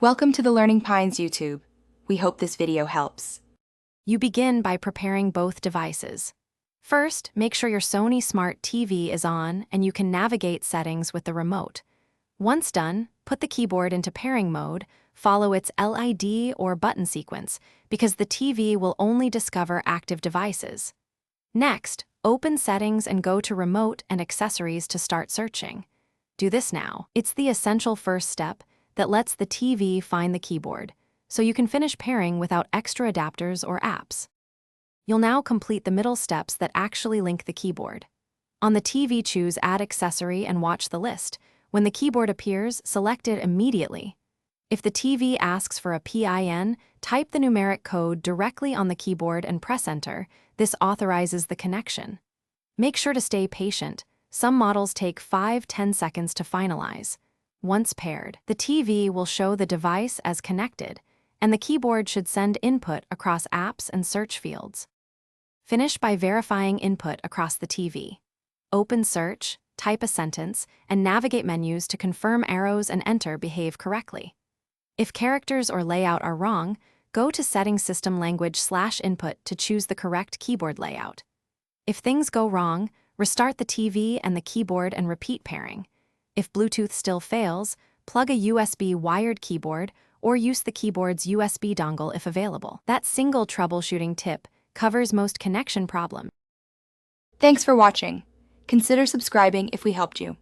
Welcome to the Learning Pines YouTube. We hope this video helps. You begin by preparing both devices. First, make sure your Sony Smart TV is on and you can navigate settings with the remote. Once done, put the keyboard into pairing mode, follow its LED or button sequence, because the TV will only discover active devices. Next, open Settings and go to Remote and Accessories to start searching. Do this now. It's the essential first step that lets the TV find the keyboard, so you can finish pairing without extra adapters or apps. You'll now complete the middle steps that actually link the keyboard. On the TV, choose Add Accessory and watch the list. When the keyboard appears, select it immediately. If the TV asks for a PIN, type the numeric code directly on the keyboard and press Enter. This authorizes the connection. Make sure to stay patient. Some models take 5–10 seconds to finalize. Once paired, the TV will show the device as connected, and the keyboard should send input across apps and search fields. Finish by verifying input across the TV. Open Search, type a sentence, and navigate menus to confirm arrows and Enter behave correctly. If characters or layout are wrong, go to Settings System Language/Input to choose the correct keyboard layout. If things go wrong, restart the TV and the keyboard and repeat pairing. If Bluetooth still fails, plug a USB wired keyboard or use the keyboard's USB dongle if available. That single troubleshooting tip covers most connection problems. Thanks for watching. Consider subscribing if we helped you.